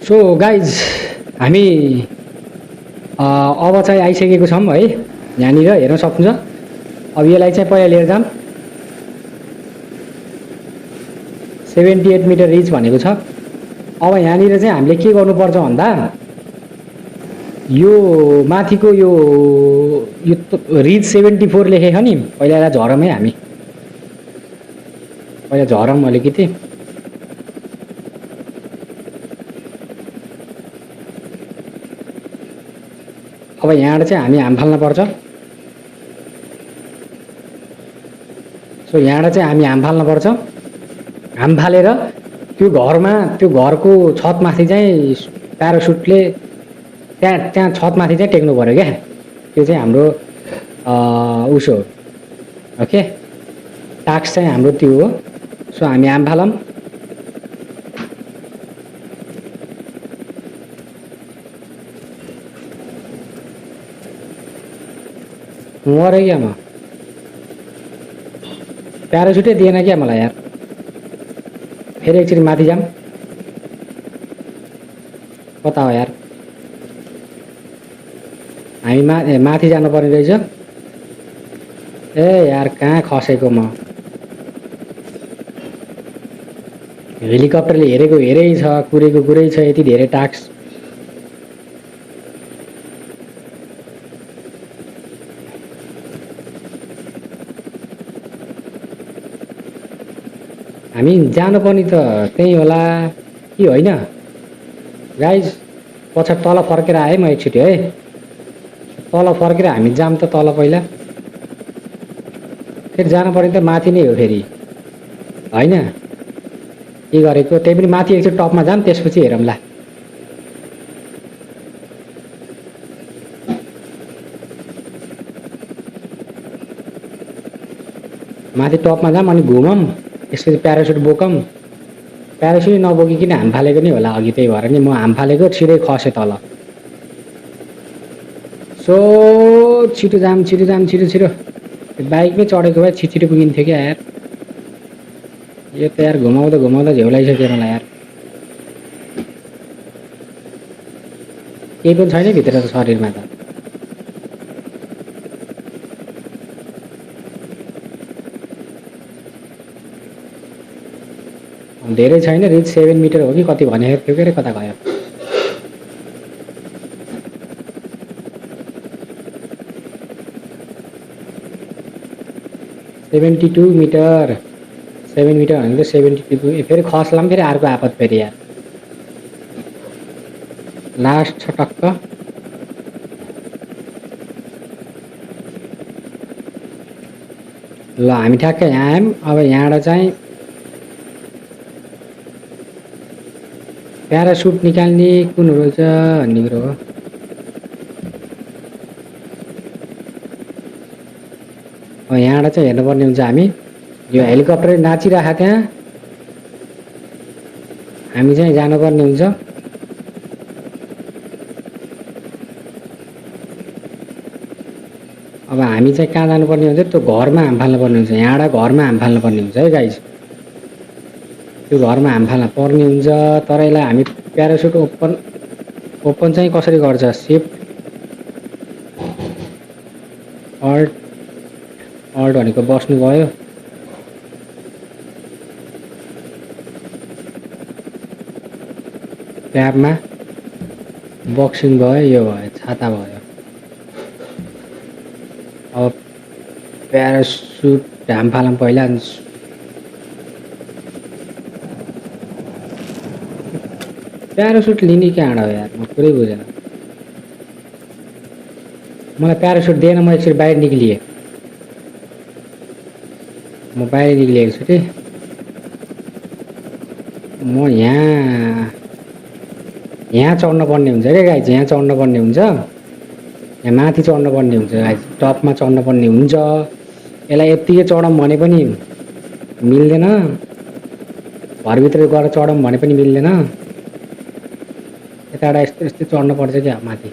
So guys हामी अब चाहिँ आइसकेको छौँ है यहाँनिर हेर्न सक्नुहुन्छ। अब यसलाई चाहिँ पहिला लिएर जाऊँ। 78 मिटर रिच भनेको छ। अब यहाँनिर चाहिँ हामीले के गर्नुपर्छ भन्दा यो माथिको यो रिच 74 लेखेको नि पहिला यसलाई झरौँ है। हामी पहिला झरौँ अलिकति। अब यहाँबाट चाहिँ हामी हाम फाल्न पर्छ। सो यहाँबाट चाहिँ हामी हाम फाल्न पर्छ। हाम फालेर त्यो घरमा त्यो घरको छतमाथि चाहिँ प्यारासुटले त्यहाँ छतमाथि चाहिँ टेक्नु पऱ्यो क्या। त्यो चाहिँ हाम्रो उसो हो। ओके, टास्क चाहिँ हाम्रो त्यो हो। सो हामी हाम फालौँ। मरेँ क्या म, प्यारासुटै दिएन क्या मलाई यार। फेरि एकचोटि माथि जाऊँ। कता हो यार, हामी माथि जानुपर्ने रहेछ। ए यार कहाँ खसेको म। हेलिकप्टरले हेरेको हेरै छ, कुरेको कुरै छ। यति धेरै टास्क। हामी जानुपर्ने त त्यही होला कि होइन गाइज। पछाडि तल फर्केर आएँ म एकचोटि है। तल फर्केर हामी जाऊँ त तल पहिला। फेरि जानुपर्ने त माथि नै हो फेरि होइन। के गरेको त्यही पनि माथि एकचोटि टपमा जाऊँ, त्यसपछि हेरौँला। माथि टपमा जाऊँ अनि घुमौँ, त्यसपछि प्यारासुट बोकौँ। प्यारासुट नबोकिकन हाम फालेको नि होला अघि, त्यही भएर नि म हाम फालेको सिधै खसेँ तल। सो छिटो जाऊँ छिटो जाऊँ छिटो छिटो। बाइकमै चढेको भए छिटो पुगिन्थ्यो क्या यार। यो त यार घुमाउँदा घुमाउँदा झेउ लागिसक्यो मलाई यार। केही पनि छैन भित्र त शरीरमा त। धेरै छैन, रिच 7 मिटर हो कि कति भनेको थियो के अरे, कता गयो। सेभेन्टी 2 मिटर 7 मिटर भनेको 72। फेरि खस्ला पनि फेरि अर्को आपत फेरि यार। लास्ट छ टक्क। ल हामी ठ्याक्कै यहाँ आयौँ। अब यहाँबाट चाहिँ प्यारासुट निकाल्ने कुन रहेछ भन्ने कुरो हो। अब यहाँबाट चाहिँ हेर्नुपर्ने हुन्छ हामी। यो हेलिकप्टर नाचिरहेको त्यहाँ हामी चाहिँ जानुपर्ने हुन्छ। अब हामी चाहिँ कहाँ जानुपर्ने हुन्छ, त्यो घरमा हाम फाल्नुपर्ने हुन्छ। यहाँबाट घरमा हाम फाल्नुपर्ने हुन्छ है गाइज। त्यो घरमा हाम फाल्न पर्ने हुन्छ। तर यसलाई हामी प्यारासुट ओपन चाहिँ कसरी गर्छ, सिफ्ट अल्ट भनेको बस्नु भयो। ट्याबमा बक्सिङ भयो, यो भयो छाता भयो। अब प्यारासुट हाम फालौँ पहिला। प्यारासुट लिने कहाँबाट हो यार, म पुरै बुझेन। मलाई प्यारासुट दिएन, म एकचोटि बाहिर निक्लिएँ। म बाहिर निक्लिएको छु कि म यहाँ चढ्नुपर्ने हुन्छ क्या गाइज। यहाँ चढ्नुपर्ने हुन्छ, यहाँ माथि चढ्नुपर्ने हुन्छ गाइज। टपमा चढ्नुपर्ने हुन्छ। यसलाई यत्तिकै चढौँ भने पनि मिल्दैन, घरभित्र गएर चढौँ भने पनि मिल्दैन। यताबाट यस्तो यस्तो चढ्नुपर्छ क्या माथि।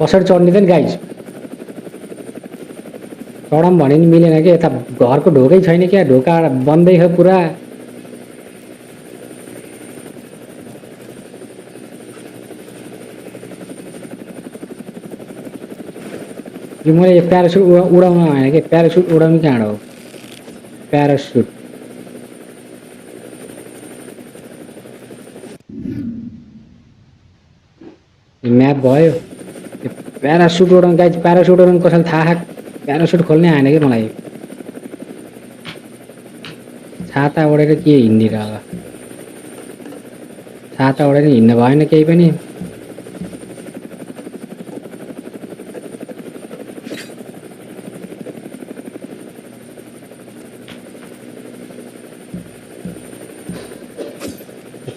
कसरी चढ्ने त नि गाइज, चढम भने नि मिलेन कि यता घरको ढोकै छैन क्या ढोका बन्दै छ पुरा यो मैले प्यारासुट उडाउन होइन कि प्यारासुट उडाउनु कहाँबाट हो प्यारासुट म्याप भयो प्यारासुट उडाउनु गाइज प्यारासुट उडाउनु कसैलाई थाहा प्यारासुट खोल्नै आएन कि मलाई छाता ओढेर के हिँडिर अब छाता ओढेर हिँड्न भएन केही पनि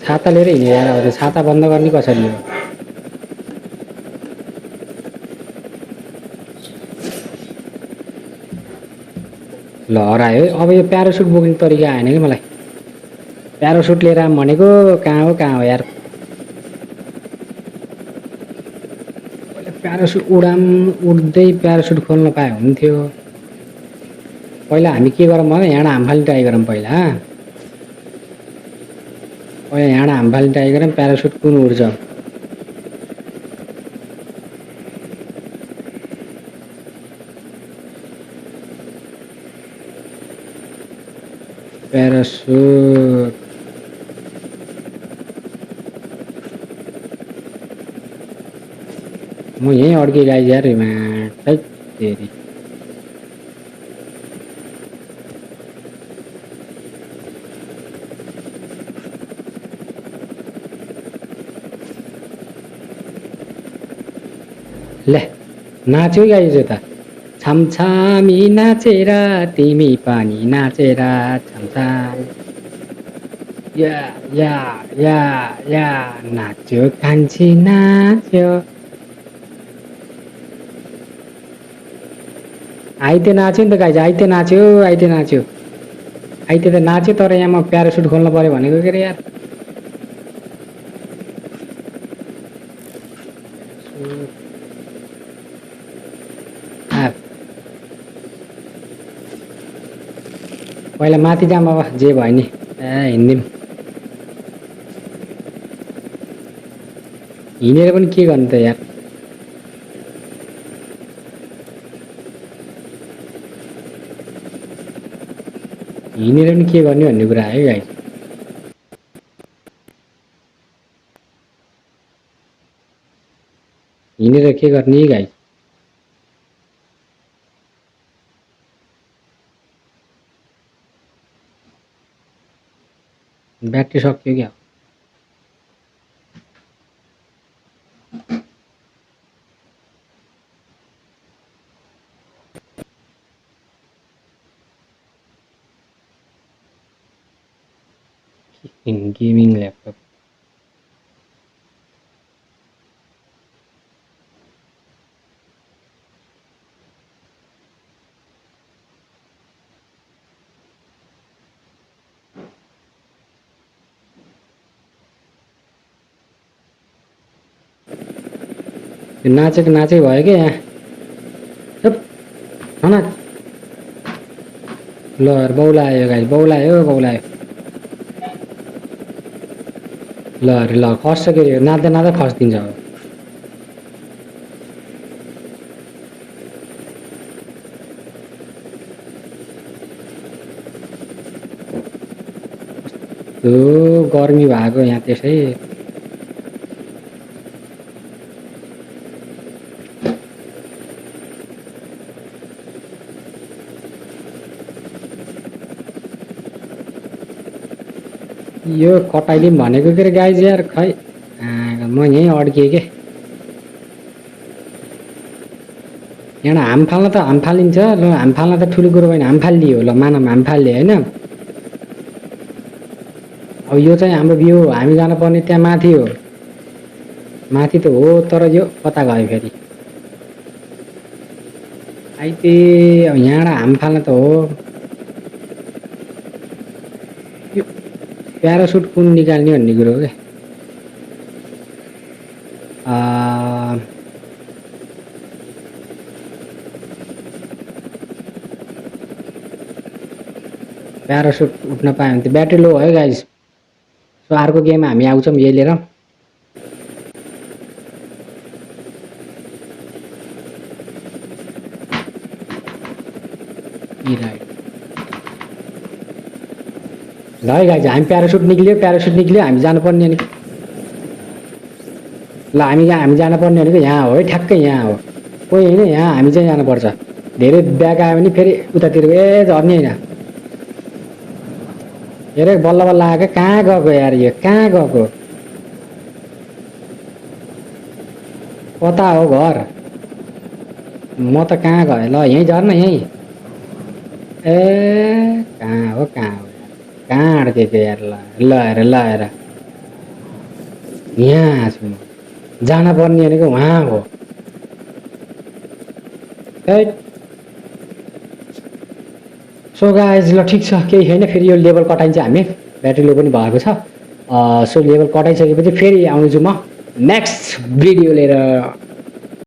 छाता लिएर हिँडेर अब छाता बन्द गर्ने कसरी हो ल हरायो अब यो प्यारासुट बोक्ने तरिका आएन कि मलाई प्यारासुट लिएर आऊँ भनेको कहाँ हो यार प्यारासुट उड्दै प्यारासुट खोल्न पाए हुन्थ्यो पहिला हामी के गरौँ भने यहाँ हाम फाल्ने ट्राई गरौँ पहिला यहाँ हाम फाल्ने ट्राई गरौँ प्यारासुट कुन उड्छ प्यारासुट म यहीँ अड्के गाइज यार तेरी ले नाच्यो गाइज यता छमछामी नाचेर तिमी पनि नाचेर छमछाम या या या या नाच्यो कान्छी नाच्यो आइते नाच्यो नि त गाइज आइते नाच्यो आइते त नाच्यो तर यहाँ म प्यारासुट खोल्नु पर्यो भनेको के अरे यार पहिला माथि जाऊँ बाबा जे भयो नि हिँड्दिउँ हिँडेर पनि के गर्नु त यार हिँडेर पनि के गर्ने भन्ने कुरा आयो गाइस हिँडेर के गर्ने गाइस ब्याट्री सक्यो क्या गेमिङ ल्यापटप नाचेको नाचेको भयो क्या यहाँ ल बौलायो गाइस बौलायो ल अरे ल खस्छ के अरे नाच्दा नाच्दा खस्दिन्छ अब गर्मी भएको यहाँ त्यसै यो कटाइदिउँ भनेको के अरे गाइज यार खै म यहीँ अड्किएँ के यहाँ हाम फाल्न त हाम फालिन्छ ल हाम फाल्न त ठुलो कुरो होइन हाम फालिदियो ल मानौँ हाम फालिदियो होइन अब यो चाहिँ हाम्रो भ्यू हामी जानुपर्ने त्यहाँ माथि हो माथि त हो तर यो कता गयो फेरि आइते अब यहाँबाट हाम फाल्न त हो प्यारासुट कुन निकाल्ने भन्ने कुरो हो क्या प्यारासुट उठ्न पायो भने त ब्याट्री लो भयो गाइज। सो अर्को गेम हामी आउँछौँ यही लिएर। ल है गाइज हामी प्यारासुट निक्ल्यो हामी जानुपर्ने अनि ल हामी जानुपर्ने भनेको यहाँ हो है, ठ्याक्कै यहाँ हो। कोही होइन, यहाँ हामी चाहिँ जानुपर्छ। धेरै ब्याग आयो भने फेरि उतातिर ए झर्ने होइन। हेरे बल्ल बल्ल आएको, कहाँ गएको यार, यो कहाँ गएको, कता हो घर, म त कहाँ गएँ। ल यहीँ झर्न, यहीँ। ए कहाँ हो कहाँ अड्केको यार। ल हेर यहाँ छु म, जान पर्ने भनेको उहाँ हो। सो गाइज ल ठिक छ, केही छैन। फेरि यो लेभल कटाइन्छ हामी, ब्याट्री लो पनि भएको छ। सो लेभल कटाइसकेपछि फेरि आउँछु म नेक्स्ट भिडियो लिएर।